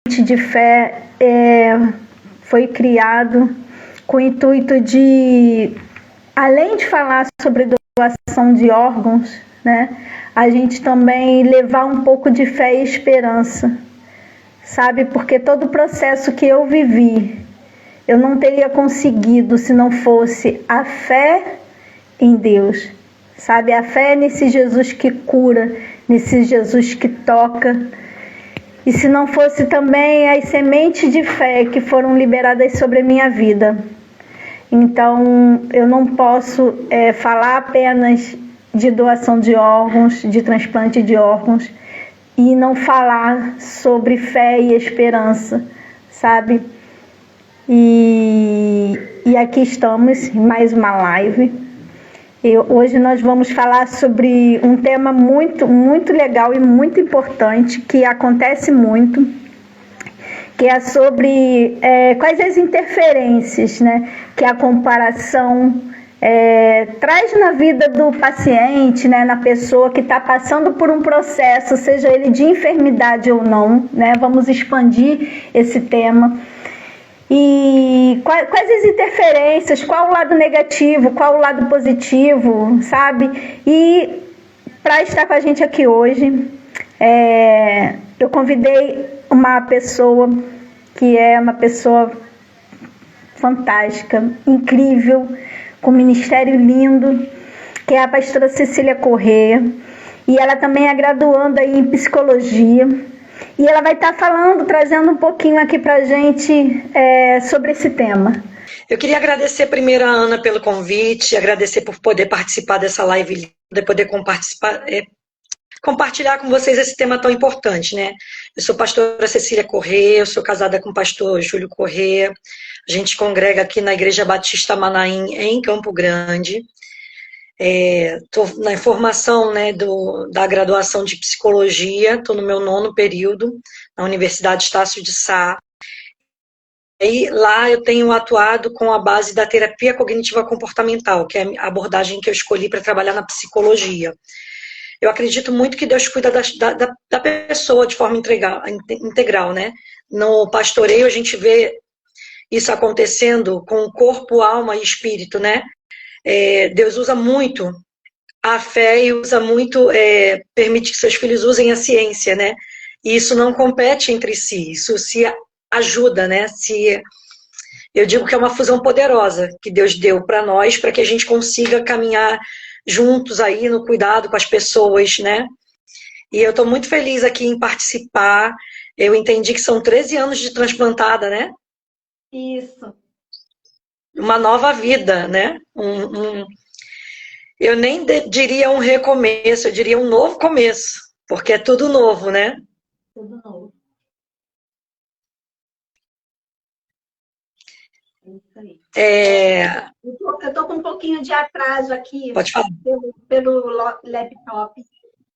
de fé foi criado com o intuito de, além de falar sobre doação de órgãos, né, a gente também levar um pouco de fé e esperança, sabe? Porque todo o processo que eu vivi, eu não teria conseguido se não fosse a fé em Deus, sabe? A fé nesse Jesus que cura, nesse Jesus que toca. E se não fosse também as sementes de fé que foram liberadas sobre a minha vida. Então, eu não posso falar apenas de doação de órgãos, de transplante de órgãos, e não falar sobre fé e esperança, sabe? E aqui estamos em mais uma live. Hoje nós vamos falar sobre um tema muito, muito legal e muito importante, que acontece muito, que é sobre quais as interferências, né, que a comparação traz na vida do paciente, né, na pessoa que está passando por um processo, seja ele de enfermidade ou não, né? Vamos expandir esse tema. E quais as interferências, qual o lado negativo, qual o lado positivo, sabe? E para estar com a gente aqui hoje, eu convidei uma pessoa que é uma pessoa fantástica, incrível, com um ministério lindo, que é a pastora Cecília Corrêa, e ela também é graduanda aí em psicologia. E ela vai estar falando, trazendo um pouquinho aqui para a gente sobre esse tema. Eu queria agradecer primeiro a Ana pelo convite, agradecer por poder participar dessa live, poder compartilhar com vocês esse tema tão importante, né? Eu sou pastora Cecília Corrêa, eu sou casada com o pastor Júlio Corrêa, a gente congrega aqui na Igreja Batista Manaim, em Campo Grande. Estou na formação, né, da graduação de psicologia, estou no meu 9º período na Universidade Estácio de Sá, e lá eu tenho atuado com a base da terapia cognitiva comportamental, que é a abordagem que eu escolhi para trabalhar na psicologia. Eu acredito muito que Deus cuida da pessoa de forma integral, né? No pastoreio a gente vê isso acontecendo com corpo, alma e espírito, né? Deus usa muito a fé e usa muito, permite que seus filhos usem a ciência, né? E isso não compete entre si, isso se ajuda, né? Eu digo que é uma fusão poderosa que Deus deu para nós, para que a gente consiga caminhar juntos aí no cuidado com as pessoas, né? E eu estou muito feliz aqui em participar. Eu entendi que são 13 anos de transplantada, né? Isso. Uma nova vida, né? Eu nem diria um recomeço, eu diria um novo começo, porque é tudo novo, né? Tudo novo. É isso aí. Eu tô com um pouquinho de atraso aqui. Pode falar. Pelo laptop.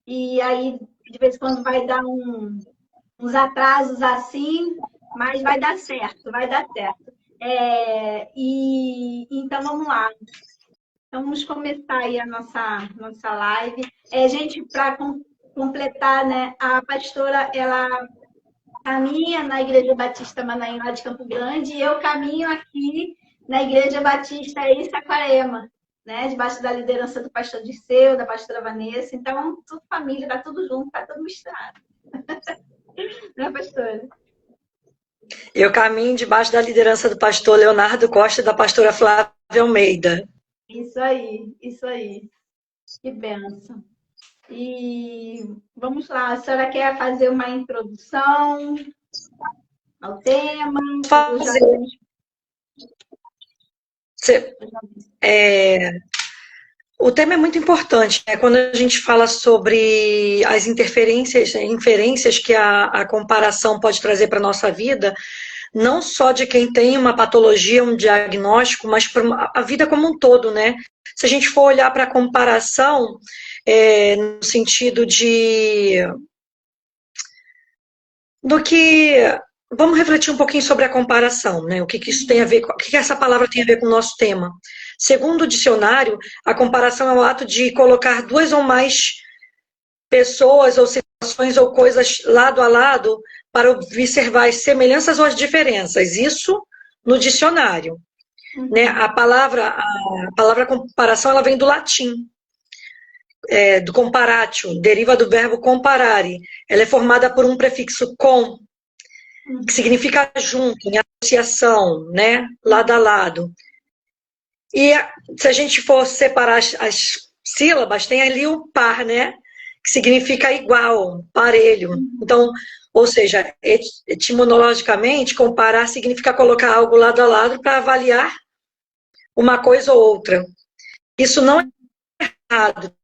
E aí, de vez em quando, vai dar uns atrasos assim, mas vai dar certo, vai dar certo. Então, vamos lá. Então, vamos começar aí a nossa live. Gente, para completar, né, a pastora, ela caminha na Igreja Batista Manaim, lá de Campo Grande, e eu caminho aqui na Igreja Batista em Saquarema, né, debaixo da liderança do pastor Dirceu, da pastora Vanessa. Então, tudo família, tá tudo junto, tá tudo misturado. Né, pastora? Eu caminho debaixo da liderança do pastor Leonardo Costa e da pastora Flávia Almeida. Isso aí, isso aí. Que bênção. E vamos lá, a senhora quer fazer uma introdução ao tema? O tema é muito importante, né? Quando a gente fala sobre as inferências que a comparação pode trazer para a nossa vida, não só de quem tem uma patologia, um diagnóstico, mas para a vida como um todo, né? Se a gente for olhar para a comparação, no sentido do que... Vamos refletir um pouquinho sobre a comparação, né? O que isso tem a ver, o que essa palavra tem a ver com o nosso tema. Segundo o dicionário, a comparação é o ato de colocar duas ou mais pessoas ou situações ou coisas lado a lado para observar as semelhanças ou as diferenças. Isso no dicionário. Né? A palavra comparação, ela vem do latim, do comparatio, deriva do verbo comparare. Ela é formada por um prefixo com, que significa junto, em associação, né? Lado a lado. E se a gente for separar as sílabas, tem ali o par, né? Que significa igual, parelho. Então, ou seja, etimologicamente, comparar significa colocar algo lado a lado para avaliar uma coisa ou outra. Isso não é errado.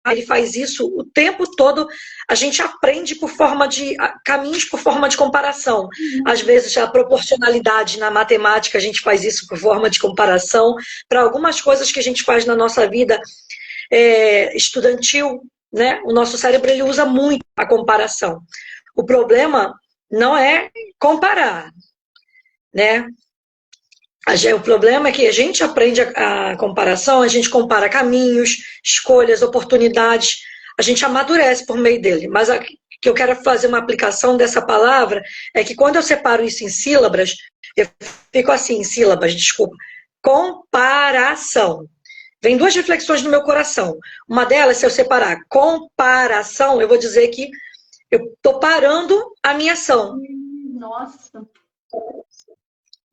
Ele faz isso o tempo todo. A gente aprende por forma de caminhos por forma de comparação. Às vezes a proporcionalidade na matemática a gente faz isso por forma de comparação. Para algumas coisas que a gente faz na nossa vida estudantil, né? O nosso cérebro ele usa muito a comparação. O problema não é comparar, né? O problema é que a gente aprende a comparação, a gente compara caminhos, escolhas, oportunidades, a gente amadurece por meio dele. Mas que eu quero fazer uma aplicação dessa palavra é que quando eu separo isso em sílabas, eu fico assim, em sílabas, desculpa, comparação. Vem duas reflexões no meu coração. Uma delas, se eu separar comparação, eu vou dizer que eu estou parando a minha ação. Nossa.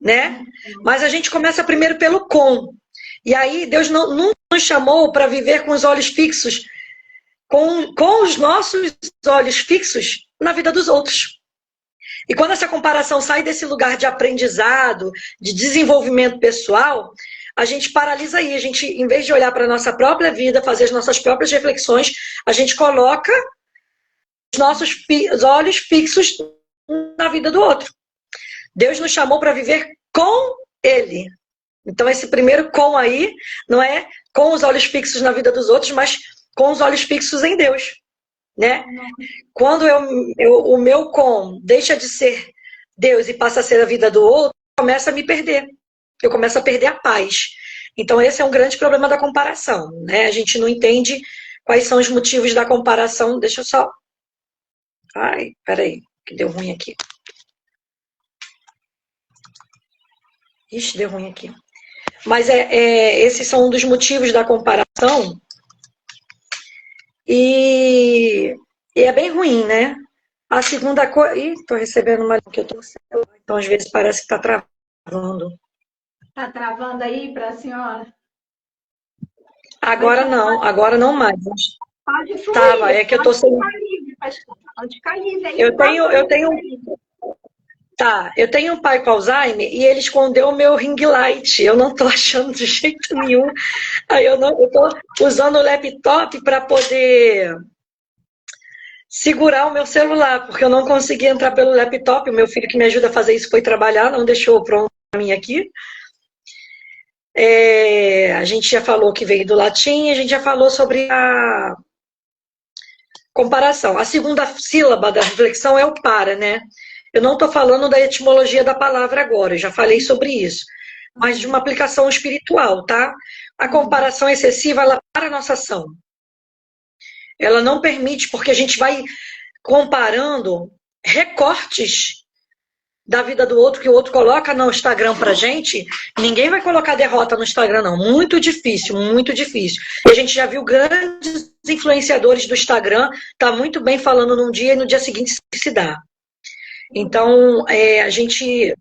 Né? Mas a gente começa primeiro pelo com. E aí Deus não nos chamou para viver com os olhos fixos, com os nossos olhos fixos na vida dos outros. E quando essa comparação sai desse lugar de aprendizado, de desenvolvimento pessoal, a gente paralisa aí. A gente, em vez de olhar para a nossa própria vida, fazer as nossas próprias reflexões, a gente coloca os nossos olhos fixos na vida do outro. Deus nos chamou para viver com Ele. Então, esse primeiro com aí, não é com os olhos fixos na vida dos outros, mas com os olhos fixos em Deus. Né? Quando o meu com deixa de ser Deus e passa a ser a vida do outro, começa a me perder. Eu começo a perder a paz. Então, esse é um grande problema da comparação. Né? A gente não entende quais são os motivos da comparação. Deixa eu só... Ai, peraí, que deu ruim aqui. Ixi, deu ruim aqui. Mas esses são um dos motivos da comparação. E é bem ruim, né? A segunda coisa... Ih, tô recebendo uma... que eu tô... Então, às vezes, parece que tá travando. Tá travando aí para a senhora? Agora não mais. Pode fluir. Tava, é que eu tô sem... Pode ficar livre aí. Eu tenho um pai com Alzheimer e ele escondeu o meu ring light. Eu não tô achando de jeito nenhum. Aí eu tô usando o laptop para poder segurar o meu celular, porque eu não consegui entrar pelo laptop. O meu filho que me ajuda a fazer isso foi trabalhar, não deixou pronto para mim aqui. A gente já falou que veio do latim, a gente já falou sobre a comparação. A segunda sílaba da reflexão é o para, né? Eu não estou falando da etimologia da palavra agora, eu já falei sobre isso, mas de uma aplicação espiritual, tá? A comparação excessiva, ela para a nossa ação. Ela não permite, porque a gente vai comparando recortes da vida do outro, que o outro coloca no Instagram pra gente. Ninguém vai colocar derrota no Instagram, não. Muito difícil, muito difícil. E a gente já viu grandes influenciadores do Instagram, tá muito bem falando num dia e no dia seguinte se dá. Então, a gente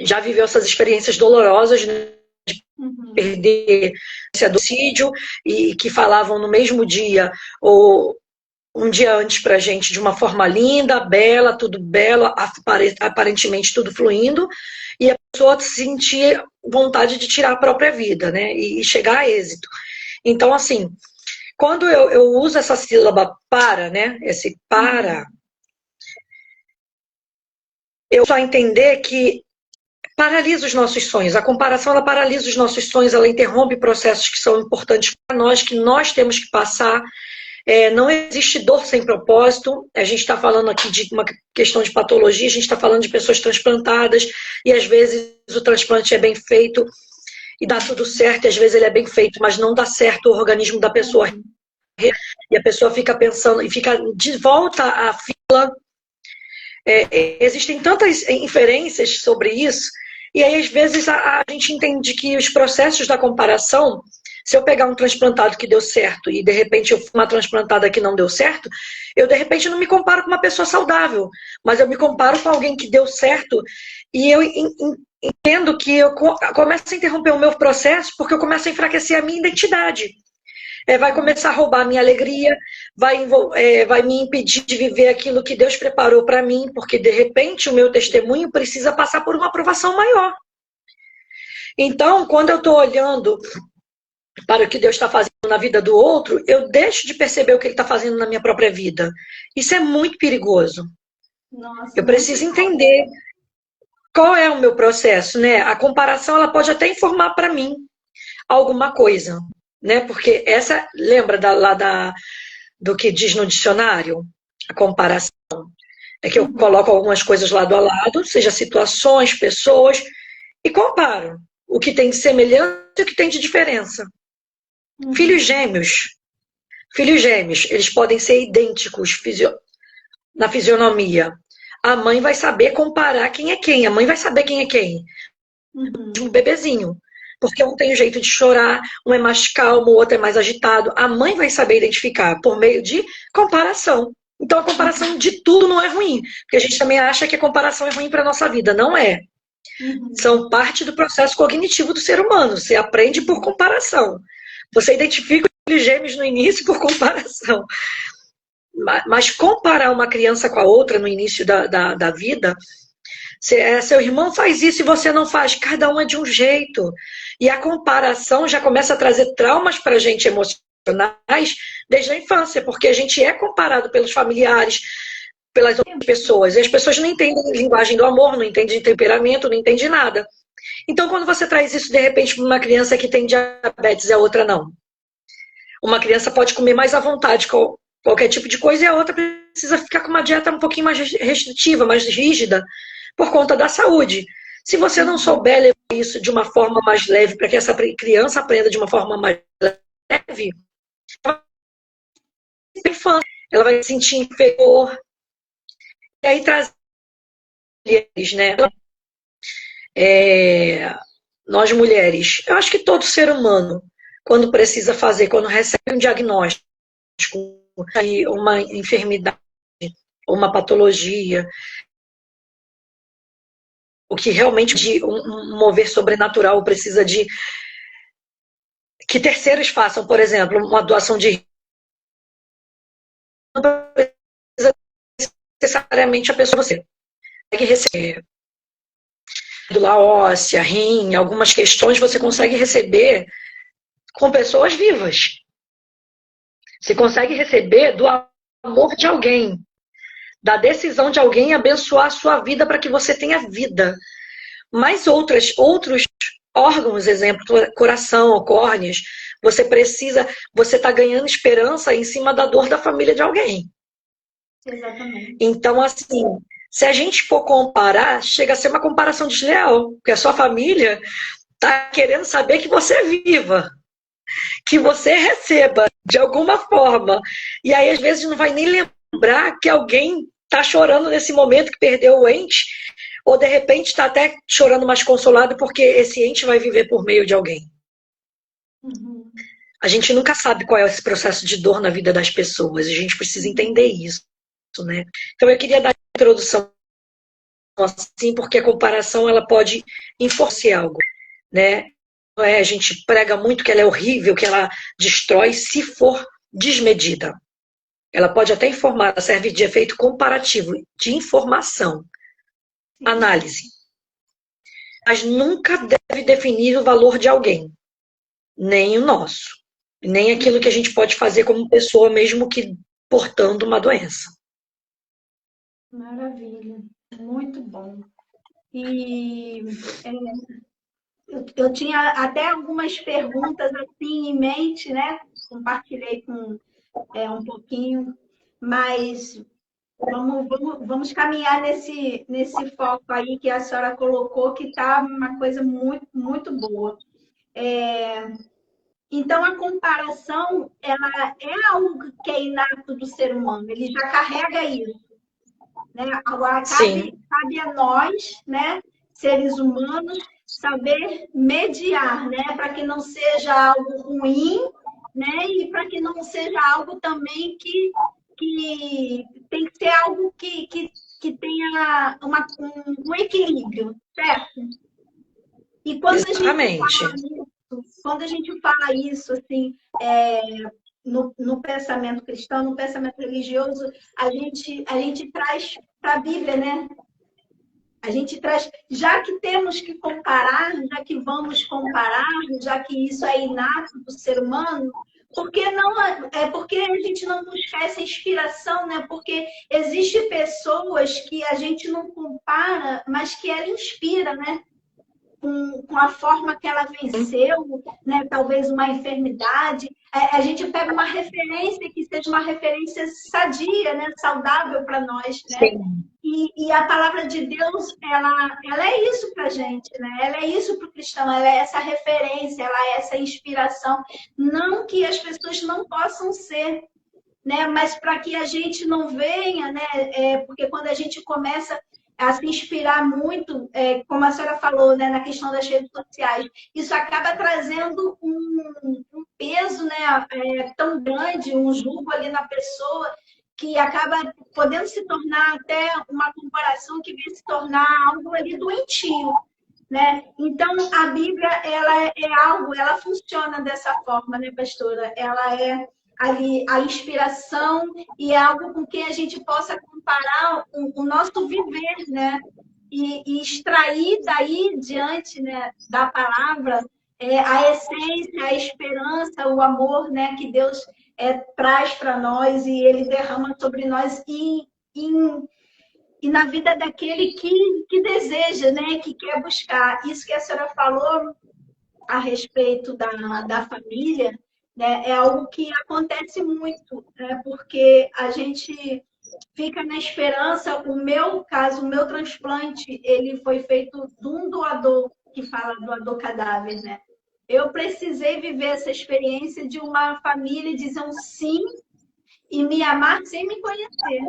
já viveu essas experiências dolorosas, né, de perder esse suicídio, e que falavam no mesmo dia ou um dia antes pra gente de uma forma linda, bela, tudo belo, aparentemente tudo fluindo, e a pessoa sentir vontade de tirar a própria vida, né, e chegar a êxito. Então, assim, quando eu uso essa sílaba para, né, esse para... eu só entender que paralisa os nossos sonhos. A comparação, ela paralisa os nossos sonhos, ela interrompe processos que são importantes para nós, que nós temos que passar. Não existe dor sem propósito. A gente está falando aqui de uma questão de patologia, a gente está falando de pessoas transplantadas, e às vezes o transplante é bem feito e dá tudo certo, e às vezes ele é bem feito, mas não dá certo, o organismo da pessoa, e a pessoa fica pensando, e fica de volta à fila. Existem tantas inferências sobre isso, e aí às vezes a gente entende que os processos da comparação, se eu pegar um transplantado que deu certo e de repente eu fui uma transplantada que não deu certo, eu de repente não me comparo com uma pessoa saudável, mas eu me comparo com alguém que deu certo e eu entendo que eu começo a interromper o meu processo porque eu começo a enfraquecer a minha identidade. Vai começar a roubar a minha alegria, vai me impedir de viver aquilo que Deus preparou para mim, porque de repente o meu testemunho precisa passar por uma aprovação maior. Então, quando eu estou olhando para o que Deus está fazendo na vida do outro, eu deixo de perceber o que Ele está fazendo na minha própria vida. Isso é muito perigoso. Nossa, eu preciso entender qual é o meu processo, né? A comparação ela pode até informar para mim alguma coisa, né? Porque essa, lembra do que diz no dicionário? A comparação. É que eu coloco algumas coisas lado a lado, seja situações, pessoas, e comparo o que tem de semelhante e o que tem de diferença. Filhos gêmeos. Filhos gêmeos, eles podem ser idênticos na fisionomia. A mãe vai saber comparar quem é quem. A mãe vai saber quem é quem. De um bebezinho. Porque um tem um jeito de chorar, um é mais calmo, o outro é mais agitado. A mãe vai saber identificar por meio de comparação. Então, a comparação de tudo não é ruim. Porque a gente também acha que a comparação é ruim para a nossa vida. Não é. São parte do processo cognitivo do ser humano. Você aprende por comparação. Você identifica os gêmeos no início por comparação. Mas comparar uma criança com a outra no início da vida, seu irmão faz isso e você não faz, cada um é de um jeito. E a comparação já começa a trazer traumas para a gente emocionais desde a infância, porque a gente é comparado pelos familiares, pelas outras pessoas. E as pessoas não entendem linguagem do amor, não entendem temperamento, não entendem nada. Então, quando você traz isso, de repente, para uma criança que tem diabetes e a outra não. Uma criança pode comer mais à vontade qualquer tipo de coisa e a outra precisa ficar com uma dieta um pouquinho mais restritiva, mais rígida, por conta da saúde. Se você não souber levar isso de uma forma mais leve, para que essa criança aprenda de uma forma mais leve, ela vai se sentir inferior. E aí traz mulheres, né? Nós mulheres, eu acho que todo ser humano, quando precisa fazer, quando recebe um diagnóstico, uma enfermidade, uma patologia, o que realmente de um mover sobrenatural precisa de que terceiros façam, por exemplo, uma doação de não precisa necessariamente a pessoa você consegue receber medula óssea, rim, algumas questões você consegue receber com pessoas vivas. Você consegue receber do amor de alguém, da decisão de alguém abençoar a sua vida para que você tenha vida. Mas outros órgãos, exemplo, coração, córneas, você está ganhando esperança em cima da dor da família de alguém. Exatamente. Então, assim, se a gente for comparar, chega a ser uma comparação desleal, porque a sua família está querendo saber que você é viva, que você receba de alguma forma. E aí, às vezes, não vai nem lembrar que alguém está chorando nesse momento que perdeu o ente, ou de repente está até chorando mais consolado porque esse ente vai viver por meio de alguém. A gente nunca sabe qual é esse processo de dor na vida das pessoas, a gente precisa entender isso, né? Então eu queria dar a introdução assim, porque a comparação ela pode enforcer algo, né? A gente prega muito que ela é horrível, que ela destrói se for desmedida. Ela pode até informar, ela serve de efeito comparativo, de informação, análise. Mas nunca deve definir o valor de alguém, nem o nosso, nem aquilo que a gente pode fazer como pessoa, mesmo que portando uma doença. Maravilha, muito bom. E eu tinha até algumas perguntas assim em mente, né? Compartilhei com um pouquinho, mas vamos caminhar nesse foco aí que a senhora colocou, que está uma coisa muito, muito boa. Então, a comparação, ela é algo que é inato do ser humano, ele já carrega isso. né? Agora Sim. cabe a nós, né, seres humanos, saber mediar, né, para que não seja algo ruim, né, e para que não seja algo também que tem que ser algo que tenha um equilíbrio, certo? E Exatamente. quando a gente fala isso, assim, no pensamento cristão, no pensamento religioso, a gente traz para a Bíblia, né? A gente traz, já que temos que comparar, já que vamos comparar, já que isso é inato do ser humano, por que não porque a gente não buscar essa inspiração, né? Porque existem pessoas que a gente não compara, mas que ela inspira, né? Com a forma que ela venceu, né? Talvez uma enfermidade. A gente pega uma referência que seja uma referência sadia, né? Saudável para nós, né? Sim. E a palavra de Deus, ela é isso para a gente, né? Ela é isso para o cristão, ela é essa referência, ela é essa inspiração. Não que as pessoas não possam ser, né? Mas para que a gente não venha, né? Porque quando a gente começa a se inspirar muito, como a senhora falou, né, na questão das redes sociais, isso acaba trazendo um peso, né, tão grande, um julgo ali na pessoa, que acaba podendo se tornar até uma comparação que vem se tornar algo ali doentio, né? Então, a Bíblia, ela é algo, ela funciona dessa forma, né, pastora? Ela é ali a inspiração e é algo com que a gente possa comparar o nosso viver, né? E extrair daí diante, né, da palavra a essência, a esperança, o amor, né, que Deus traz para nós e Ele derrama sobre nós e na vida daquele que deseja, né, que quer buscar. Isso que a senhora falou a respeito da família, né, é algo que acontece muito, né, porque a gente fica na esperança. O meu caso, o meu transplante, ele foi feito de um doador, que fala doador cadáver, né? Eu precisei viver essa experiência de uma família dizer um sim e me amar sem me conhecer.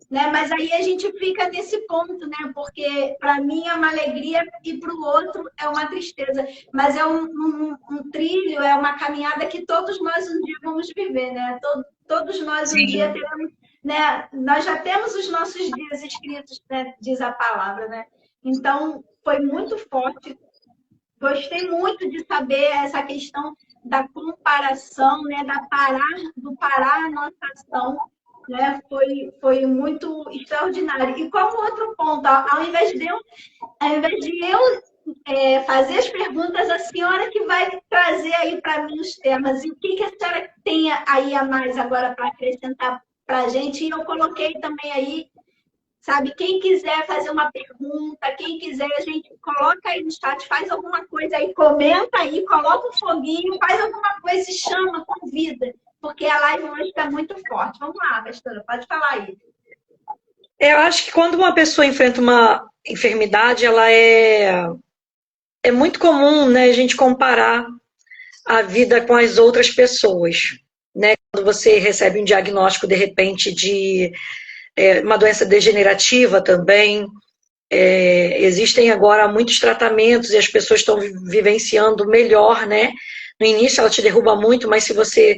Né? Mas aí a gente fica nesse ponto, né? Porque para mim é uma alegria e para o outro é uma tristeza. Mas é um trilho, é uma caminhada que todos nós um dia vamos viver, né? Todos nós um dia Sim. teremos, né? Nós já temos os nossos dias escritos, né? Diz a palavra, né? Então foi muito forte. Gostei muito de saber essa questão da comparação, né? Do parar a nossa ação, né? Foi muito extraordinário. E como outro ponto, ao invés de eu fazer as perguntas, a senhora que vai trazer aí para mim os temas. E o que a senhora tem aí a mais agora para acrescentar para a gente? E eu coloquei também aí, sabe, quem quiser fazer uma pergunta, quem quiser, a gente coloca aí no chat, faz alguma coisa aí, comenta aí, coloca um foguinho, faz alguma coisa, se chama, convida, porque a live hoje está muito forte. Vamos lá, pastora, pode falar aí. Eu acho que quando uma pessoa enfrenta uma enfermidade, ela é muito comum, né, a gente comparar a vida com as outras pessoas, né? Quando você recebe um diagnóstico, de repente, de uma doença degenerativa também, existem agora muitos tratamentos e as pessoas estão vivenciando melhor, né? No início ela te derruba muito, mas se você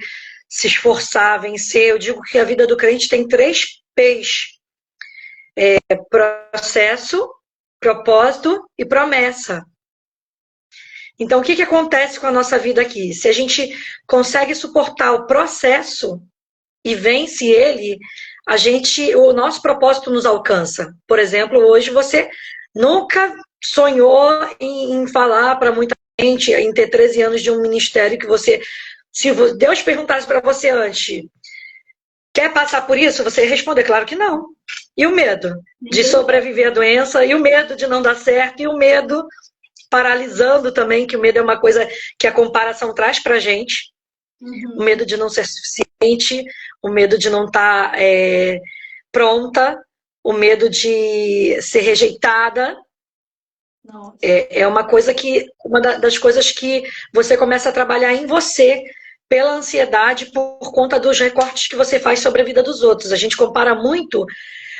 se esforçar, vencer, eu digo que a vida do crente tem 3 P's: processo, propósito e promessa. Então, o que acontece com a nossa vida aqui? Se a gente consegue suportar o processo e vence ele, o nosso propósito nos alcança. Por exemplo, hoje você nunca sonhou em falar para muita gente, em ter 13 anos de um ministério que você... Se Deus perguntasse para você antes, quer passar por isso? Você ia responder, claro que não. E o medo de sobreviver à doença, e o medo de não dar certo, e o medo paralisando também, que o medo é uma coisa que a comparação traz pra gente. O medo de não ser suficiente, o medo de não estar pronta, o medo de ser rejeitada. É uma coisa uma das coisas que você começa a trabalhar em você pela ansiedade por conta dos recortes que você faz sobre a vida dos outros. A gente compara muito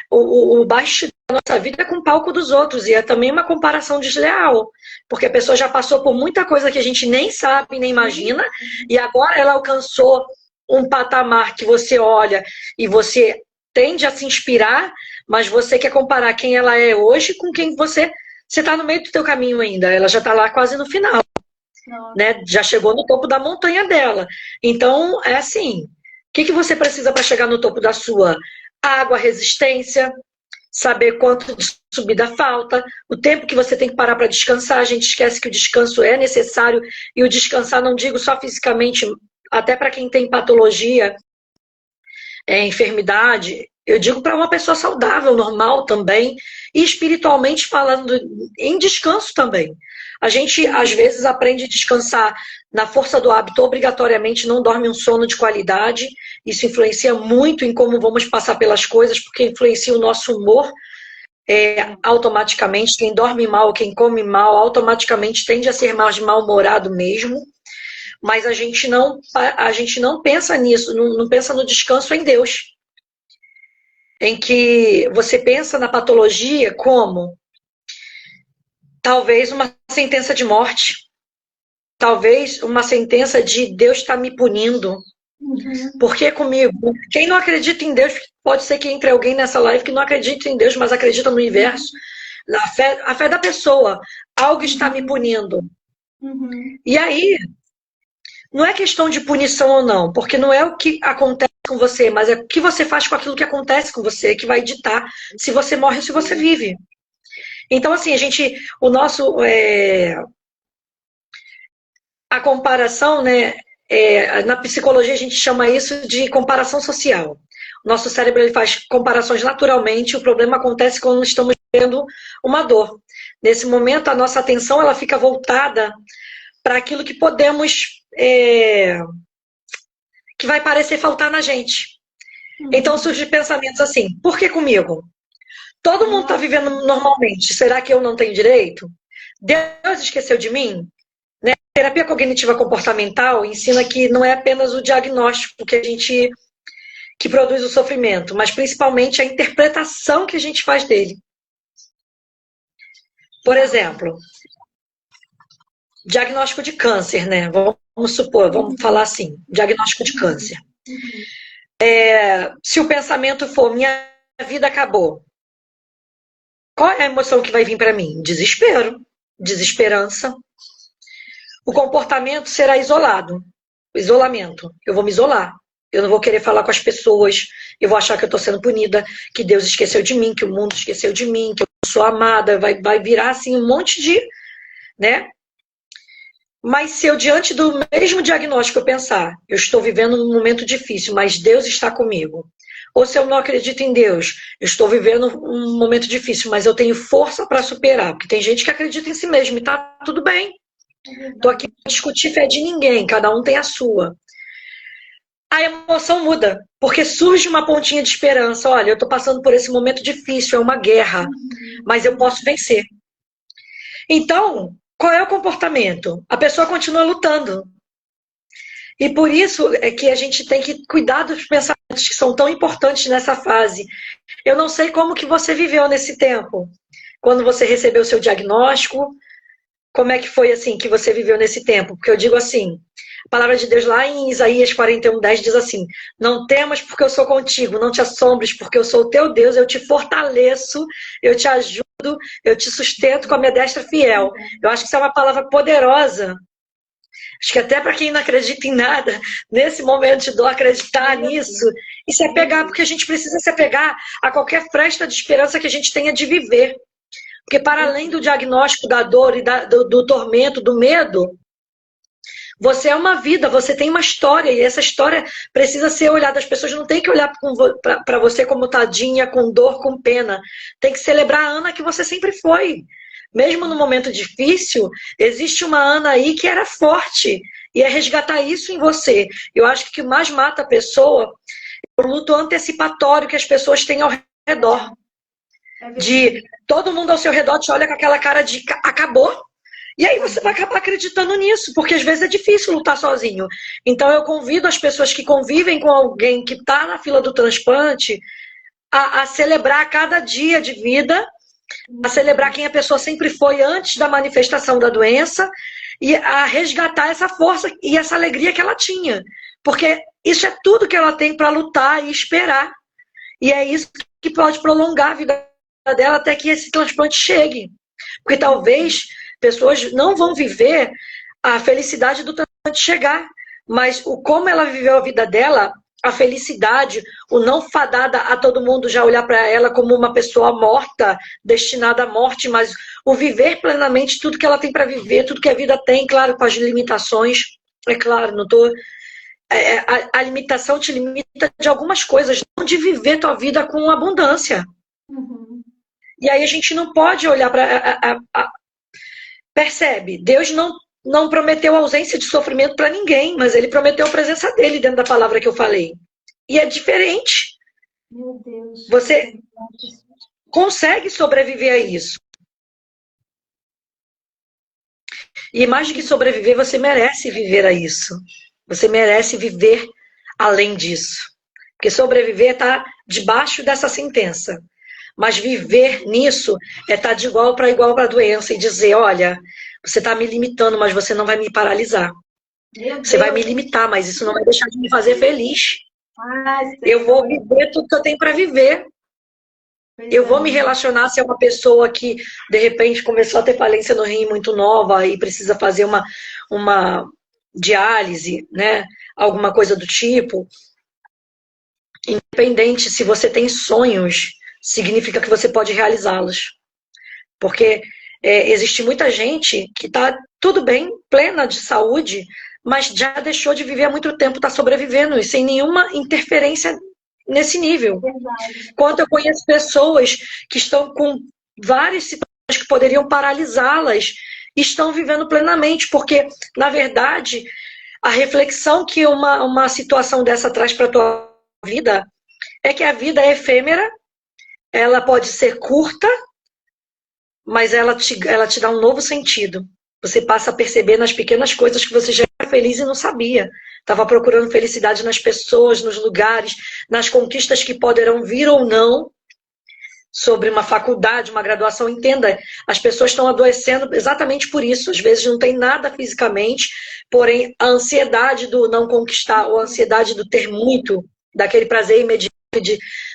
o bastidor da nossa vida é com o palco dos outros, e é também uma comparação desleal, porque a pessoa já passou por muita coisa que a gente nem sabe, nem imagina, e agora ela alcançou um patamar que você olha e você tende a se inspirar, mas você quer comparar quem ela é hoje com quem você está no meio do teu caminho ainda, ela já está lá quase no final, né? Já chegou no topo da montanha dela. Então, é assim, o que você precisa para chegar no topo da sua? Água, resistência, saber quanto de subida falta, o tempo que você tem que parar para descansar. A gente esquece que o descanso é necessário, e o descansar não digo só fisicamente, até para quem tem patologia, enfermidade, eu digo para uma pessoa saudável, normal também, e espiritualmente falando, em descanso também. A gente, às vezes, aprende a descansar na força do hábito, obrigatoriamente não dorme um sono de qualidade. Isso influencia muito em como vamos passar pelas coisas, porque influencia o nosso humor automaticamente. Quem dorme mal, quem come mal, automaticamente tende a ser mais mal-humorado mesmo. Mas a gente não pensa nisso, não pensa no descanso em Deus. Em que você pensa na patologia como talvez uma sentença de morte, talvez uma sentença de Deus está me punindo. Por que comigo? Quem não acredita em Deus, pode ser que entre alguém nessa live que não acredita em Deus, mas acredita no universo, a fé da pessoa, algo está me punindo. E aí, não é questão de punição ou não, porque não é o que acontece com você, mas é o que você faz com aquilo que acontece com você, que vai ditar se você morre ou se você vive. Então, assim, a comparação, né, na psicologia a gente chama isso de comparação social. O nosso cérebro ele faz comparações naturalmente, o problema acontece quando estamos vivendo uma dor. Nesse momento, a nossa atenção ela fica voltada para aquilo que podemos, que vai parecer faltar na gente. Então surgem pensamentos assim, por que comigo? Todo mundo está vivendo normalmente, será que eu não tenho direito? Deus esqueceu de mim? Né? A terapia cognitiva comportamental ensina que não é apenas o diagnóstico que produz o sofrimento, mas principalmente a interpretação que a gente faz dele. Por exemplo, diagnóstico de câncer, né? Vamos supor, vamos falar assim, diagnóstico de câncer. Se o pensamento for, minha vida acabou, qual é a emoção que vai vir para mim? Desespero, desesperança. O comportamento será isolado, isolamento. Eu vou me isolar, eu não vou querer falar com as pessoas, eu vou achar que eu estou sendo punida, que Deus esqueceu de mim, que o mundo esqueceu de mim, que eu sou amada, vai virar assim um monte de, né? Mas se eu, diante do mesmo diagnóstico, eu pensar, eu estou vivendo um momento difícil, mas Deus está comigo. Ou se eu não acredito em Deus, eu estou vivendo um momento difícil, mas eu tenho força para superar. Porque tem gente que acredita em si mesmo e está tudo bem. Estou aqui para discutir fé de ninguém, cada um tem a sua. A emoção muda, porque surge uma pontinha de esperança. Olha, eu estou passando por esse momento difícil, é uma guerra, mas eu posso vencer. Então, qual é o comportamento? A pessoa continua lutando. E por isso é que a gente tem que cuidar dos pensamentos que são tão importantes nessa fase. Eu não sei como que você viveu nesse tempo. Quando você recebeu o seu diagnóstico, como é que foi assim que você viveu nesse tempo? Porque eu digo assim, a palavra de Deus lá em Isaías 41:10 diz assim, não temas porque eu sou contigo, não te assombres porque eu sou o teu Deus, eu te fortaleço, eu te ajudo, eu te sustento com a minha destra fiel. Eu acho que isso é uma palavra poderosa. Acho que até para quem não acredita em nada, nesse momento de dor, acreditar nisso, e se apegar, porque a gente precisa se apegar a qualquer fresta de esperança que a gente tenha de viver. Porque para além do diagnóstico da dor e do tormento, do medo, você é uma vida, você tem uma história, e essa história precisa ser olhada. As pessoas não têm que olhar para você como tadinha, com dor, com pena. Tem que celebrar a Ana que você sempre foi. Mesmo no momento difícil, existe uma Ana aí que era forte. E é resgatar isso em você. Eu acho que o que mais mata a pessoa é o luto antecipatório que as pessoas têm ao redor. De todo mundo ao seu redor te olha com aquela cara de acabou. E aí você vai acabar acreditando nisso, porque às vezes é difícil lutar sozinho. Então eu convido as pessoas que convivem com alguém que está na fila do transplante a celebrar cada dia de vida, a celebrar quem a pessoa sempre foi antes da manifestação da doença e a resgatar essa força e essa alegria que ela tinha. Porque isso é tudo que ela tem para lutar e esperar. E é isso que pode prolongar a vida dela até que esse transplante chegue. Porque talvez pessoas não vão viver a felicidade do transplante chegar, mas como ela viveu a vida dela, a felicidade, o não fadada a todo mundo já olhar para ela como uma pessoa morta, destinada à morte, mas o viver plenamente tudo que ela tem para viver, tudo que a vida tem, claro, com as limitações, é claro, não tô... a limitação te limita de algumas coisas, não de viver tua vida com abundância. Uhum. E aí a gente não pode olhar para... Percebe? Deus não prometeu ausência de sofrimento para ninguém, mas ele prometeu a presença dele dentro da palavra que eu falei. E é diferente. Meu Deus. Você consegue sobreviver a isso. E mais do que sobreviver, você merece viver a isso. Você merece viver além disso. Porque sobreviver está debaixo dessa sentença. Mas viver nisso é estar de igual para a doença e dizer, olha, você está me limitando, mas você não vai me paralisar. Você vai me limitar, mas isso não vai deixar de me fazer feliz. Eu vou viver tudo que eu tenho para viver. Eu vou me relacionar se é uma pessoa que, de repente, começou a ter falência no rim muito nova e precisa fazer uma diálise, né? Alguma coisa do tipo. Independente se você tem sonhos, significa que você pode realizá-los. Porque existe muita gente que está tudo bem, plena de saúde, mas já deixou de viver há muito tempo, está sobrevivendo e sem nenhuma interferência nesse nível. Verdade. Quanto eu conheço pessoas que estão com várias situações que poderiam paralisá-las, estão vivendo plenamente, porque, na verdade, a reflexão que uma situação dessa traz para a tua vida é que a vida é efêmera, ela pode ser curta, mas ela te dá um novo sentido. Você passa a perceber nas pequenas coisas que você já era feliz e não sabia. Estava procurando felicidade nas pessoas, nos lugares, nas conquistas que poderão vir ou não, sobre uma faculdade, uma graduação. Entenda, as pessoas estão adoecendo exatamente por isso. Às vezes não tem nada fisicamente, porém a ansiedade do não conquistar, ou a ansiedade do ter muito, daquele prazer imediato,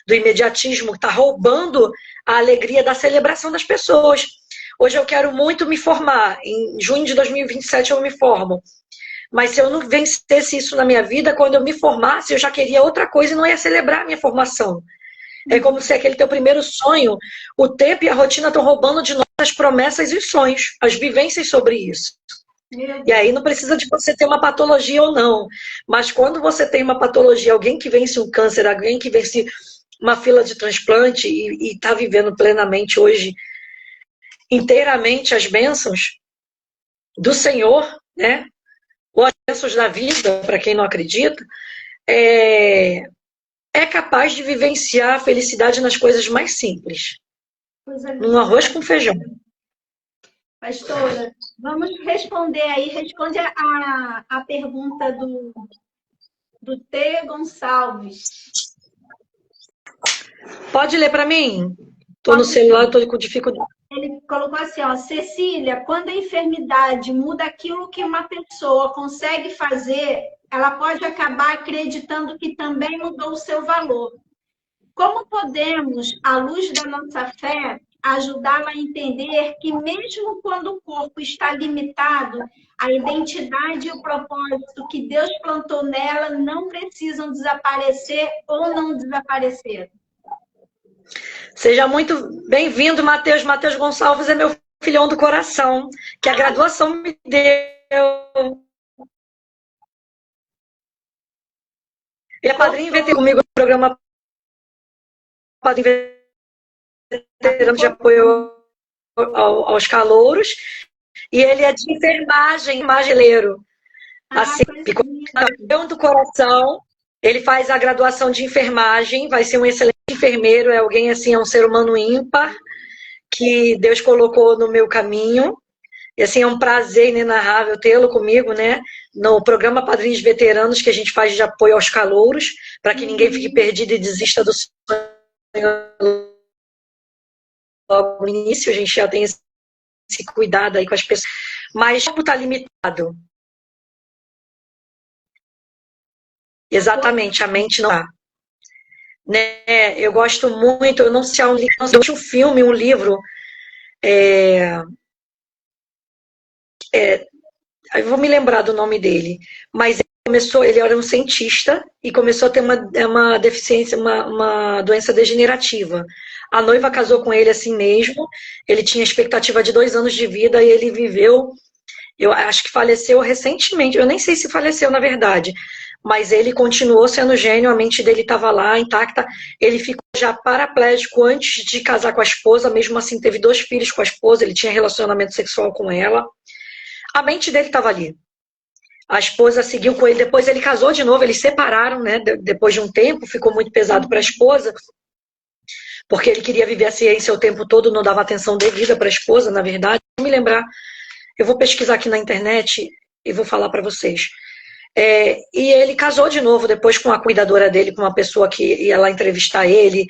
do imediatismo, está roubando a alegria da celebração das pessoas. Hoje eu quero muito me formar. Em junho de 2027 eu me formo. Mas se eu não vencesse isso na minha vida, quando eu me formasse, eu já queria outra coisa e não ia celebrar a minha formação. É como se aquele teu primeiro sonho, o tempo e a rotina estão roubando de nós as promessas e os sonhos, as vivências sobre isso. E aí não precisa de você ter uma patologia ou não. Mas quando você tem uma patologia, alguém que vence um câncer, alguém que vence uma fila de transplante e está vivendo plenamente hoje, inteiramente as bênçãos do Senhor, né? Ou as bênçãos da vida, para quem não acredita, é capaz de vivenciar a felicidade nas coisas mais simples. Num arroz com feijão. Pastora, vamos responder aí. Responde a pergunta do T. Gonçalves. Pode ler para mim? Estou no celular, estou com dificuldade. Ele colocou assim, ó, Cecília, quando a enfermidade muda aquilo que uma pessoa consegue fazer, ela pode acabar acreditando que também mudou o seu valor. Como podemos, à luz da nossa fé, ajudá-la a entender que mesmo quando o corpo está limitado, a identidade e o propósito que Deus plantou nela não precisam desaparecer ou não desaparecer? Seja muito bem-vindo, Matheus. Matheus Gonçalves é meu filhão do coração, que a graduação me deu. Ele é padrinho veterano comigo no programa Padrinho Veterano de Apoio aos Calouros. E ele é de enfermagem, enfermageleiro. Assim, filhão do coração. Ele faz a graduação de enfermagem, vai ser um excelente enfermeiro, é alguém assim, é um ser humano ímpar, que Deus colocou no meu caminho. E assim, é um prazer inenarrável tê-lo comigo, né? No programa Padrinhos Veteranos, que a gente faz de apoio aos calouros, para que ninguém fique perdido e desista do sonho logo no início, a gente já tem esse cuidado aí com as pessoas, mas o corpo está limitado. Exatamente, a mente não está. Né? Eu gosto muito, eu não sei um filme, um livro, eu vou me lembrar do nome dele, mas ele era um cientista e começou a ter uma deficiência, uma doença degenerativa. A noiva casou com ele assim mesmo, ele tinha expectativa de 2 anos de vida e ele viveu, eu acho que faleceu recentemente, eu nem sei se faleceu na verdade, mas ele continuou sendo gênio, a mente dele estava lá intacta, ele ficou já paraplégico antes de casar com a esposa, mesmo assim teve 2 filhos com a esposa, ele tinha relacionamento sexual com ela, a mente dele estava ali. A esposa seguiu com ele, depois ele casou de novo, eles separaram, né? Depois de um tempo, ficou muito pesado para a esposa, porque ele queria viver a ciência o tempo todo, não dava atenção devida para a esposa, na verdade. Vou me lembrar, eu vou pesquisar aqui na internet e vou falar para vocês. E ele casou de novo, depois com a cuidadora dele, com uma pessoa que ia lá entrevistar ele,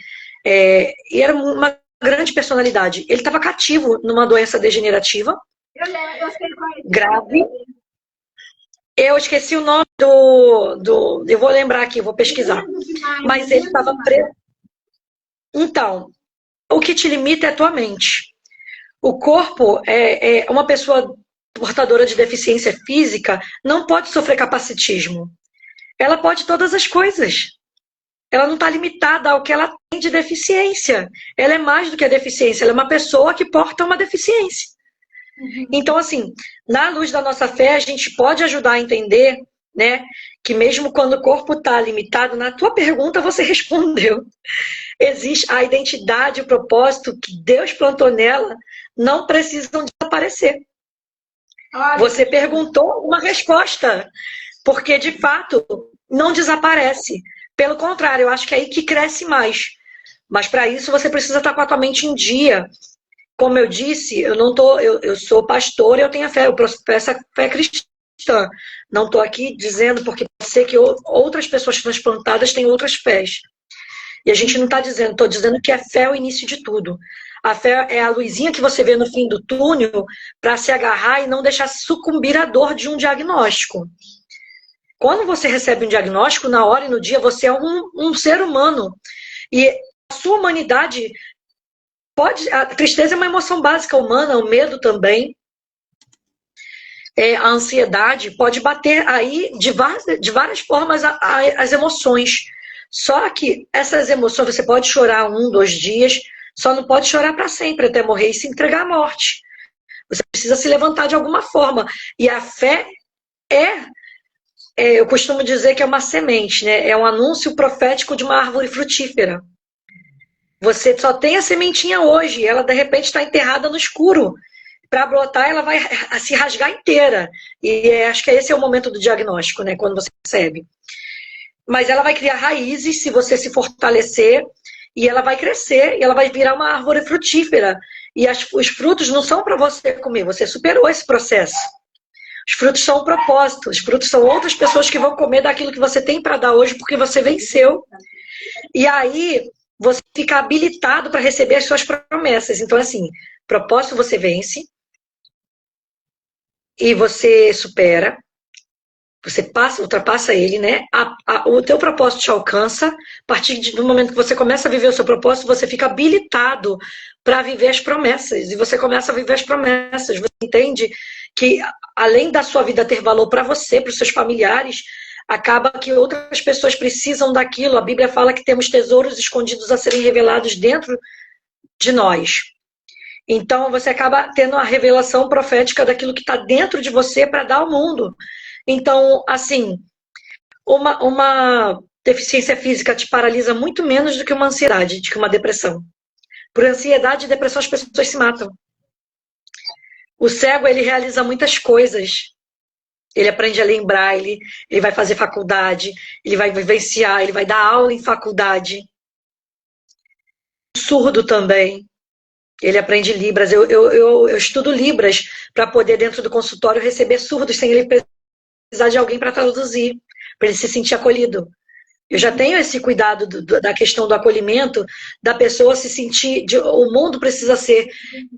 e era uma grande personalidade. Ele estava cativo numa doença degenerativa, grave. Eu esqueci o nome eu vou lembrar aqui, vou pesquisar. Mas ele estava preso. Então, o que te limita é a tua mente. O corpo, uma pessoa portadora de deficiência física não pode sofrer capacitismo. Ela pode todas as coisas. Ela não está limitada ao que ela tem de deficiência. Ela é mais do que a deficiência, ela é uma pessoa que porta uma deficiência. Então, assim, na luz da nossa fé, a gente pode ajudar a entender, né, que mesmo quando o corpo está limitado, na tua pergunta você respondeu. Existe a identidade, o propósito que Deus plantou nela, não precisam desaparecer. Você perguntou uma resposta, porque de fato não desaparece. Pelo contrário, eu acho que é aí que cresce mais. Mas para isso você precisa estar com a tua mente em dia. Como eu disse, eu sou pastor e eu tenho a fé, eu professo a fé cristã. Não estou aqui dizendo porque pode ser que outras pessoas transplantadas têm outras fés. E a gente não está dizendo, estou dizendo que a fé é o início de tudo. A fé é a luzinha que você vê no fim do túnel para se agarrar e não deixar sucumbir à dor de um diagnóstico. Quando você recebe um diagnóstico, na hora e no dia, você é um ser humano. E a sua humanidade a tristeza é uma emoção básica humana, o medo também. A ansiedade pode bater aí de várias formas as emoções. Só que essas emoções, você pode chorar 1, 2 dias, só não pode chorar para sempre, até morrer e se entregar à morte. Você precisa se levantar de alguma forma. E a fé eu costumo dizer que é uma semente, né? É um anúncio profético de uma árvore frutífera. Você só tem a sementinha hoje, ela de repente está enterrada no escuro. Para brotar, ela vai se rasgar inteira. E acho que esse é o momento do diagnóstico, né? Quando você recebe. Mas ela vai criar raízes se você se fortalecer, e ela vai crescer, e ela vai virar uma árvore frutífera. E os frutos não são para você comer, você superou esse processo. Os frutos são um propósito, os frutos são outras pessoas que vão comer daquilo que você tem para dar hoje, porque você venceu. E aí você fica habilitado para receber as suas promessas. Então, assim, propósito você vence e você supera, você ultrapassa ele, né? O teu propósito te alcança. A partir do momento que você começa a viver o seu propósito, você fica habilitado para viver as promessas. E você começa a viver as promessas. Você entende que, além da sua vida ter valor para você, para os seus familiares, acaba que outras pessoas precisam daquilo. A Bíblia fala que temos tesouros escondidos a serem revelados dentro de nós. Então, você acaba tendo a revelação profética daquilo que está dentro de você para dar ao mundo. Então, assim, uma deficiência física te paralisa muito menos do que uma ansiedade, do que uma depressão. Por ansiedade e depressão, as pessoas se matam. O cego, ele realiza muitas coisas. Ele aprende a ler em braille, ele vai fazer faculdade, ele vai vivenciar, ele vai dar aula em faculdade. O surdo também. Ele aprende Libras. Eu estudo Libras para poder, dentro do consultório, receber surdos sem ele precisar de alguém para traduzir, para ele se sentir acolhido. Eu já tenho esse cuidado da questão do acolhimento, da pessoa se sentir. O mundo precisa ser,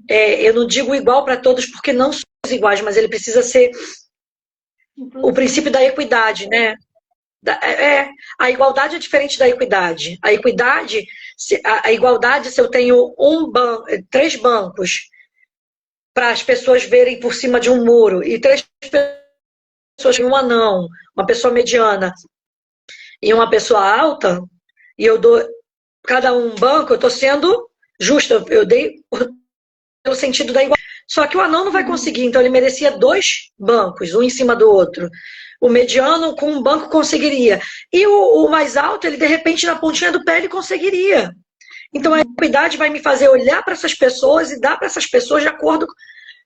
eu não digo igual para todos, porque não somos iguais, mas ele precisa ser o princípio da equidade, né? A igualdade é diferente da equidade. A equidade, a igualdade, se eu tenho 3 bancos para as pessoas verem por cima de um muro e 3 pessoas, um anão, uma pessoa mediana e uma pessoa alta, e eu dou cada um banco, eu estou sendo justa, eu dei pelo sentido da igualdade. Só que o anão não vai conseguir, então ele merecia 2 bancos, um em cima do outro. O mediano com um banco conseguiria. E o mais alto, ele de repente na pontinha do pé ele conseguiria. Então a equidade vai me fazer olhar para essas pessoas e dar para essas pessoas de acordo.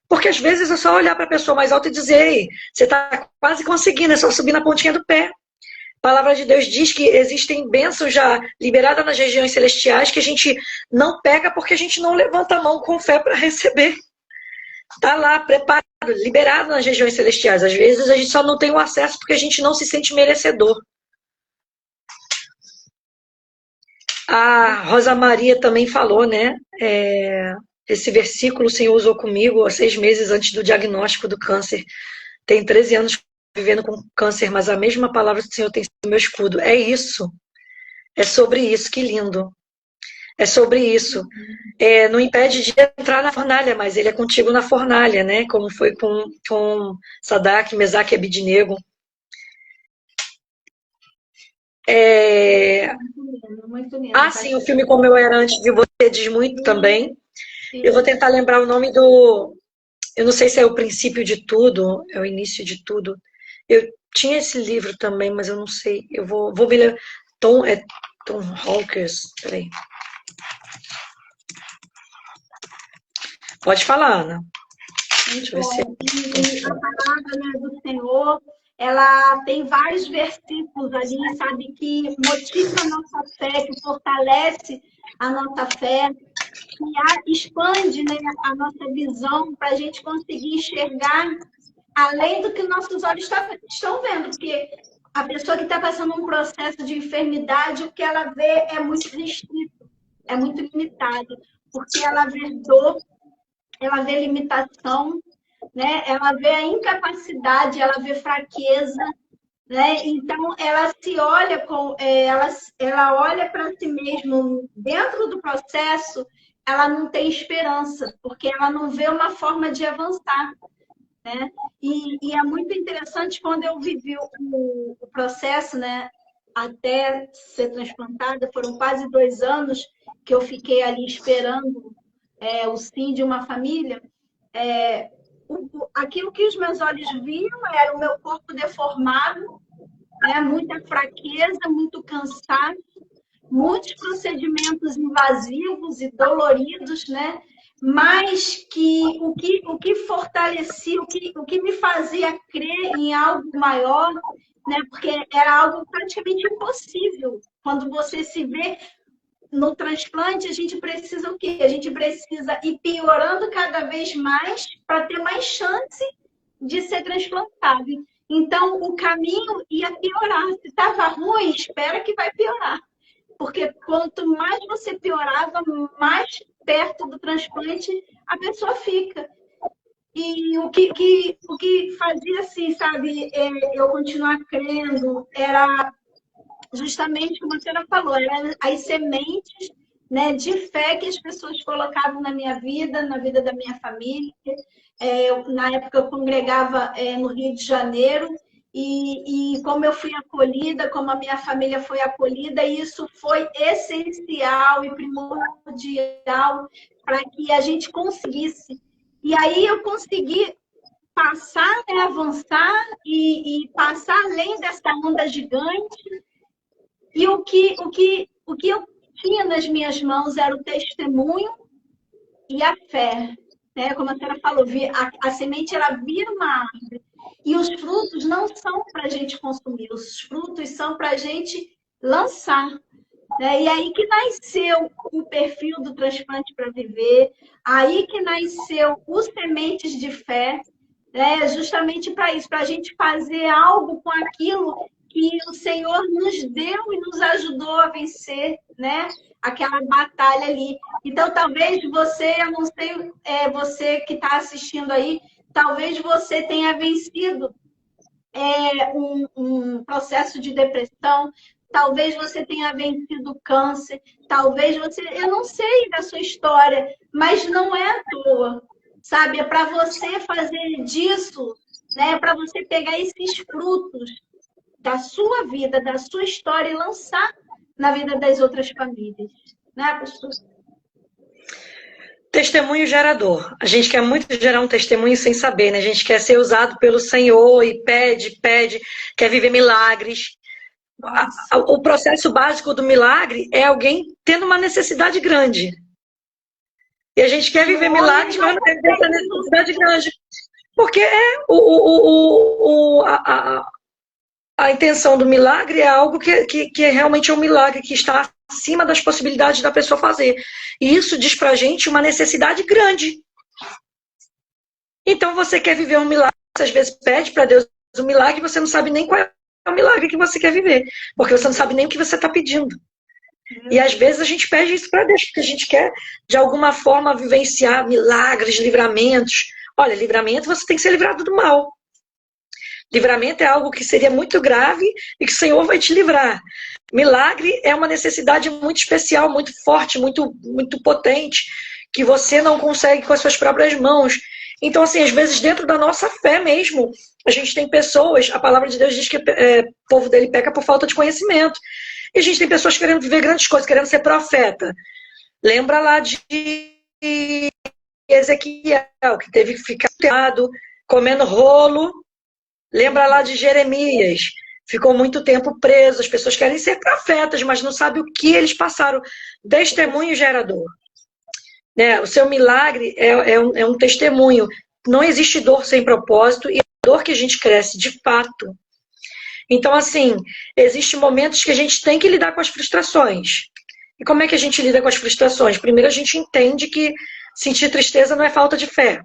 Porque às vezes é só olhar para a pessoa mais alta e dizer: ei, você está quase conseguindo, é só subir na pontinha do pé. A palavra de Deus diz que existem bênçãos já liberadas nas regiões celestiais que a gente não pega porque a gente não levanta a mão com fé para receber. Está lá, preparado, liberado nas regiões celestiais. Às vezes a gente só não tem o acesso porque a gente não se sente merecedor. A Rosa Maria também falou, né? Esse versículo o Senhor usou comigo há 6 meses antes do diagnóstico do câncer. Tem 13 anos vivendo com câncer, mas a mesma palavra do Senhor tem sido meu escudo. É isso. É sobre isso. Que lindo. É sobre isso. Não impede de entrar na fornalha, mas ele é contigo na fornalha, né? Como foi com Sadraque, Mesaque e Abidnego. Sim, o filme Como Eu Era Antes de Você diz muito também. Eu vou tentar lembrar o nome do... Eu não sei se é o princípio de tudo, é o início de tudo. Eu tinha esse livro também, mas eu não sei. Eu vou me lembrar. Tom Hawkins. Peraí. Pode falar, Ana. Deixa eu ver se... A palavra, né, do Senhor, ela tem vários versículos ali, sabe, que motiva a nossa fé, que fortalece a nossa fé, que expande, né, a nossa visão para a gente conseguir enxergar além do que nossos olhos estão vendo, porque a pessoa que está passando um processo de enfermidade, o que ela vê é muito restrito, é muito limitado, porque ela vê dor, ela vê limitação, né? Ela vê a incapacidade, ela vê fraqueza, né? Então ela se olha ela olha para si mesma dentro do processo, ela não tem esperança, porque ela não vê uma forma de avançar, né? E é muito interessante quando eu vivi o processo, né? Até ser transplantada, foram quase 2 anos que eu fiquei ali esperando o sim de uma família. Aquilo que os meus olhos viam era o meu corpo deformado, né? Muita fraqueza, muito cansaço, muitos procedimentos invasivos e doloridos, né? Mas o que fortalecia, o que me fazia crer em algo maior, né? Porque era algo praticamente impossível. Quando você se vê no transplante, a gente precisa o quê? A gente precisa ir piorando cada vez mais para ter mais chance de ser transplantado. Então, o caminho ia piorar. Se estava ruim, espera que vai piorar. Porque quanto mais você piorava, mais perto do transplante a pessoa fica. E o que fazia, assim, sabe, eu continuar crendo, era justamente como a senhora falou, eram as sementes, né, de fé que as pessoas colocavam na minha vida, na vida da minha família. Na época eu congregava no Rio de Janeiro, e como eu fui acolhida, como a minha família foi acolhida, isso foi essencial e primordial para que a gente conseguisse. E aí eu consegui passar, né, avançar e passar além dessa onda gigante. E o que eu tinha nas minhas mãos era o testemunho e a fé. Né? Como a senhora falou, a semente ela vira uma árvore. E os frutos não são para a gente consumir, os frutos são para a gente lançar. Né? E aí que nasceu o perfil do Transplante para Viver, aí que nasceu os Sementes de Fé, né? Justamente para isso, para a gente fazer algo com aquilo que o Senhor nos deu e nos ajudou a vencer, né? Aquela batalha ali. Então, talvez você, eu não sei, você que está assistindo aí, talvez você tenha vencido um processo de depressão, talvez você tenha vencido câncer, talvez você, eu não sei da sua história, mas não é à toa, sabe? É para você fazer disso, né? É para você pegar esses frutos da sua vida, da sua história e lançar na vida das outras famílias, né, pastor? Testemunho gerador. A gente quer muito gerar um testemunho sem saber, né? A gente quer ser usado pelo Senhor e pede, quer viver milagres. O processo básico do milagre é alguém tendo uma necessidade grande. E a gente quer viver milagres, mas não tem essa necessidade grande. Porque a intenção do milagre é algo que é realmente um milagre, que está acima das possibilidades da pessoa fazer. E isso diz pra gente uma necessidade grande. Então você quer viver um milagre, você às vezes pede para Deus um milagre e você não sabe nem qual é o milagre que você quer viver, porque você não sabe nem o que você está pedindo. E às vezes a gente pede isso para Deus, porque a gente quer, de alguma forma, vivenciar milagres, livramentos. Olha, livramento, você tem que ser livrado do mal. Livramento é algo que seria muito grave e que o Senhor vai te livrar. Milagre é uma necessidade muito especial, muito forte, muito potente, que você não consegue com as suas próprias mãos. Então, assim, às vezes dentro da nossa fé mesmo, a gente tem pessoas, a palavra de Deus diz que o povo dele peca por falta de conhecimento. E a gente tem pessoas querendo viver grandes coisas, querendo ser profeta. Lembra lá de Ezequiel, que teve que ficar comendo rolo. Lembra lá de Jeremias, ficou muito tempo preso. As pessoas querem ser profetas, mas não sabem o que eles passaram. Testemunho gerador. O seu milagre é um testemunho. Não existe dor sem propósito e é a dor que a gente cresce, de fato. Então, assim, existem momentos que a gente tem que lidar com as frustrações. E como é que a gente lida com as frustrações? Primeiro, a gente entende que sentir tristeza não é falta de fé.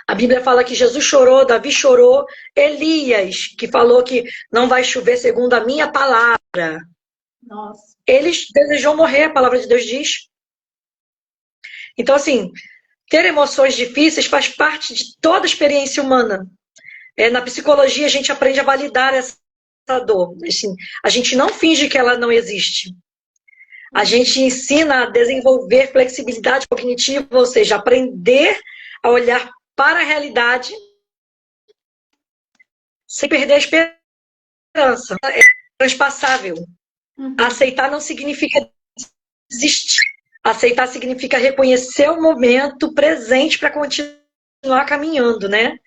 A Bíblia fala que Jesus chorou, Davi chorou, Elias, que falou que não vai chover segundo a minha palavra. Nossa. Ele desejou morrer, a palavra de Deus diz. Então, assim, ter emoções difíceis faz parte de toda a experiência humana. Na psicologia, a gente aprende a validar essa dor. Assim, a gente não finge que ela não existe. A gente ensina a desenvolver flexibilidade cognitiva, ou seja, aprender a olhar para a realidade sem perder a esperança. É transpassável. Aceitar não significa desistir. Aceitar significa reconhecer o momento presente para continuar caminhando, né?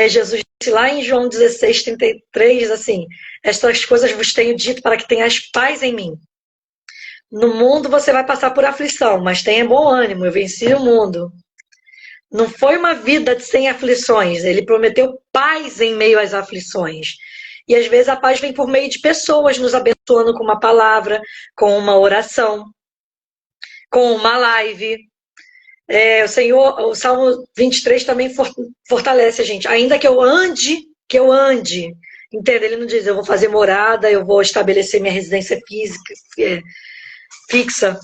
Jesus disse lá em João 16:33, assim: estas coisas vos tenho dito para que tenhais paz em mim. No mundo você vai passar por aflição, mas tenha bom ânimo, eu venci o mundo. Não foi uma vida sem aflições, ele prometeu paz em meio às aflições. E às vezes a paz vem por meio de pessoas nos abençoando com uma palavra, com uma oração, com uma live. O Salmo 23 também fortalece a gente. Ainda que eu ande, entende? Ele não diz, eu vou fazer morada, eu vou estabelecer minha residência fixa.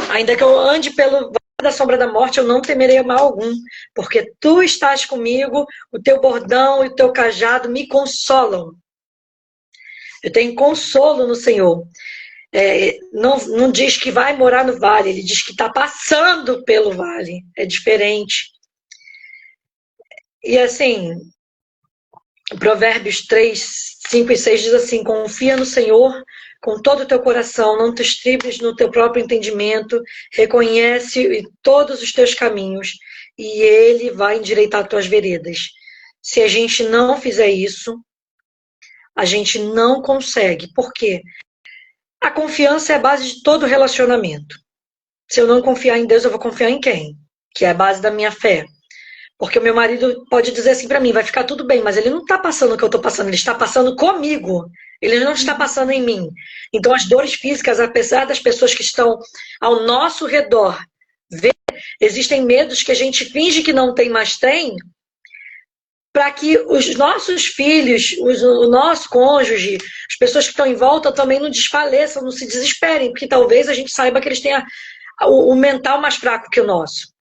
Ainda que eu ande pelo vale da sombra da morte, eu não temerei mal algum, porque tu estás comigo, o teu bordão e o teu cajado me consolam. Eu tenho consolo no Senhor. Não diz que vai morar no vale, ele diz que está passando pelo vale. É diferente. E assim, Provérbios 3, 5 e 6 diz assim: confia no Senhor com todo o teu coração, não te estribes no teu próprio entendimento, reconhece todos os teus caminhos e Ele vai endireitar as tuas veredas. Se a gente não fizer isso, a gente não consegue. Por quê? A confiança é a base de todo relacionamento. Se eu não confiar em Deus, eu vou confiar em quem? Que é a base da minha fé. Porque o meu marido pode dizer assim para mim, vai ficar tudo bem, mas ele não está passando o que eu estou passando, ele está passando comigo. Ele não está passando em mim. Então, as dores físicas, apesar das pessoas que estão ao nosso redor, existem medos que a gente finge que não tem, mas tem. para que os nossos filhos, o nosso cônjuge, as pessoas que estão em volta também não desfaleçam, não se desesperem, porque talvez a gente saiba que eles têm o mental mais fraco que o nosso.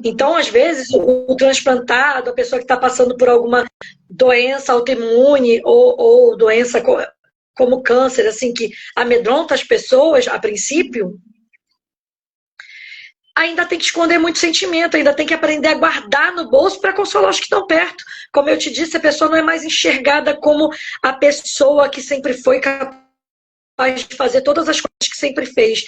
Então, às vezes, o transplantado, a pessoa que está passando por alguma doença autoimune ou doença como câncer, assim, que amedronta as pessoas, a princípio, ainda tem que esconder muito sentimento, ainda tem que aprender a guardar no bolso para consolar os que estão perto. Como eu te disse, a pessoa não é mais enxergada como a pessoa que sempre foi capaz de fazer todas as coisas que sempre fez.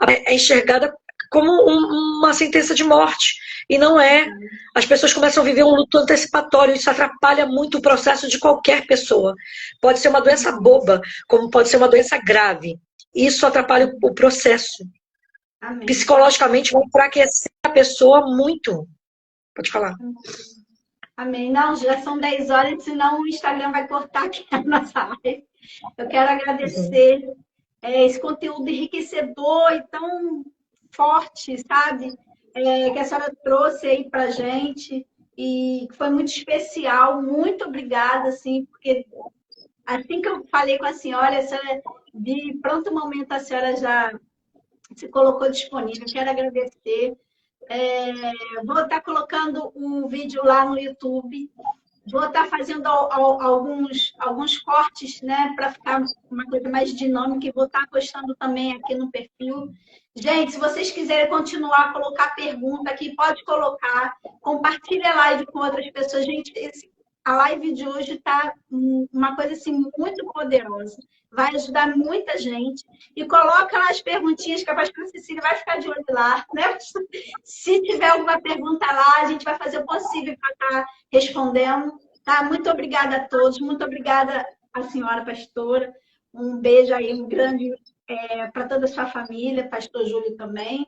É enxergada como uma sentença de morte. E não é. As pessoas começam a viver um luto antecipatório. Isso atrapalha muito o processo de qualquer pessoa. Pode ser uma doença boba, como pode ser uma doença grave. Isso atrapalha o processo. Amém. Psicologicamente vai enfraquecer a pessoa muito. Pode falar. Amém. Não, já são 10 horas, senão o Instagram vai cortar aqui a nossa live. Eu quero agradecer esse conteúdo enriquecedor e tão forte, sabe? Que a senhora trouxe aí pra gente e que foi muito especial. Muito obrigada, assim, porque assim que eu falei com a senhora, de pronto momento a senhora já se colocou disponível. Quero agradecer. Vou estar colocando um vídeo lá no YouTube. Vou estar fazendo alguns cortes, né, para ficar uma coisa mais dinâmica e vou estar postando também aqui no perfil. Gente, se vocês quiserem continuar a colocar pergunta aqui, pode colocar. Compartilhe a live com outras pessoas. Gente, a live de hoje está uma coisa assim muito poderosa. Vai ajudar muita gente. E coloca lá as perguntinhas que a pastora Cecília vai ficar de olho lá, né? Se tiver alguma pergunta lá, a gente vai fazer o possível para estar respondendo. Tá? Muito obrigada a todos. Muito obrigada à senhora pastora. Um beijo aí, um grande para toda a sua família, pastor Júlio também.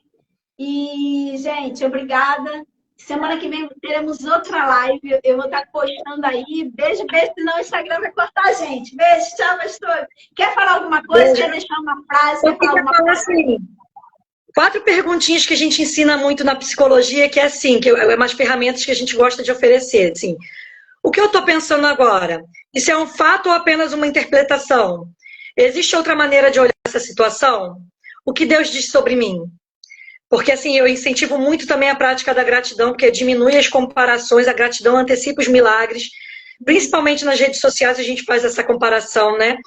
E, gente, obrigada. Semana que vem teremos outra live. Eu vou estar postando aí. Beijo, beijo, senão o Instagram vai cortar a gente. Beijo, tchau, pastor. Quer falar alguma coisa? Beijo. Quer deixar uma frase? Eu queria falar assim, 4 perguntinhas que a gente ensina muito na psicologia, que é assim, que é umas ferramentas que a gente gosta de oferecer. Assim, o que eu estou pensando agora? Isso é um fato ou apenas uma interpretação? Existe outra maneira de olhar essa situação? O que Deus diz sobre mim? Porque, assim, eu incentivo muito também a prática da gratidão, porque diminui as comparações, a gratidão antecipa os milagres. Principalmente nas redes sociais a gente faz essa comparação, né?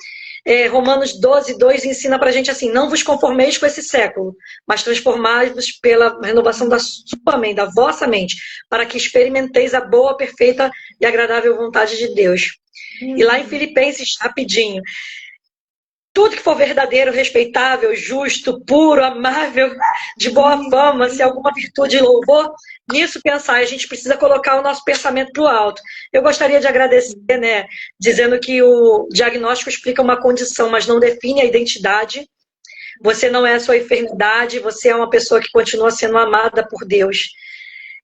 Romanos 12:2 ensina pra gente assim: não vos conformeis com esse século, mas transformai-vos pela renovação da sua mente, da vossa mente, para que experimenteis a boa, perfeita e agradável vontade de Deus. E lá em Filipenses, rapidinho, tudo que for verdadeiro, respeitável, justo, puro, amável, de boa fama, se alguma virtude e louvor, nisso pensar, a gente precisa colocar o nosso pensamento para o alto. Eu gostaria de agradecer, né, dizendo que o diagnóstico explica uma condição, mas não define a identidade. Você não é a sua enfermidade, você é uma pessoa que continua sendo amada por Deus.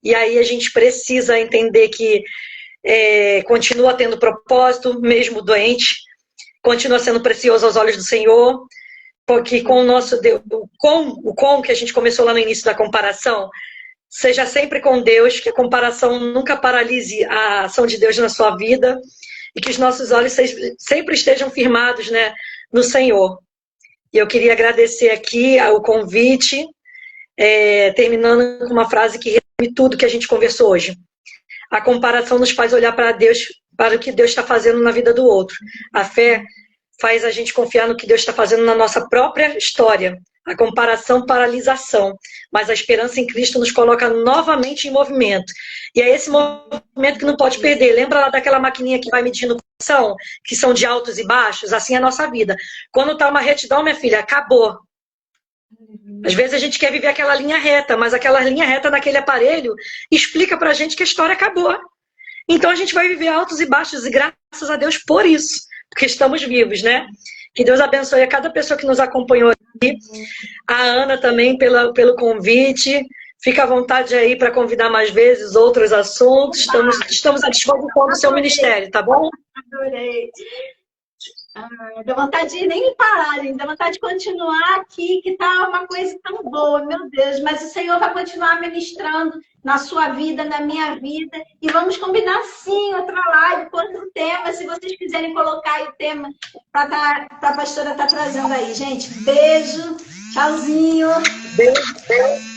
E aí a gente precisa entender que continua tendo propósito, mesmo doente, continua sendo precioso aos olhos do Senhor, porque com o nosso Deus, o com que a gente começou lá no início da comparação, seja sempre com Deus, que a comparação nunca paralise a ação de Deus na sua vida e que os nossos olhos sempre estejam firmados, né, no Senhor. E eu queria agradecer aqui o convite, terminando com uma frase que resume tudo que a gente conversou hoje. A comparação nos faz olhar para Deus, para o que Deus está fazendo na vida do outro. A fé faz a gente confiar no que Deus está fazendo na nossa própria história. A comparação, paralisação. Mas a esperança em Cristo nos coloca novamente em movimento. E é esse movimento que não pode perder. Lembra lá daquela maquininha que vai medindo pressão, que são de altos e baixos? Assim é a nossa vida. Quando está uma retidão, minha filha, acabou. Às vezes a gente quer viver aquela linha reta, mas aquela linha reta naquele aparelho explica pra gente que a história acabou. Então a gente vai viver altos e baixos, e graças a Deus por isso, porque estamos vivos, né? Que Deus abençoe a cada pessoa que nos acompanhou aqui. A Ana também pelo convite. Fica à vontade aí para convidar mais vezes outros assuntos. Estamos à disposição do seu ministério, tá bom? Adorei. Dá vontade de nem parar, gente. Dá vontade de continuar aqui, que tá uma coisa tão boa, meu Deus. Mas o Senhor vai continuar ministrando na sua vida, na minha vida. E vamos combinar, sim, outra live com outro tema, se vocês quiserem colocar aí o tema para a pastora estar trazendo aí. Gente, beijo, tchauzinho. Beijo.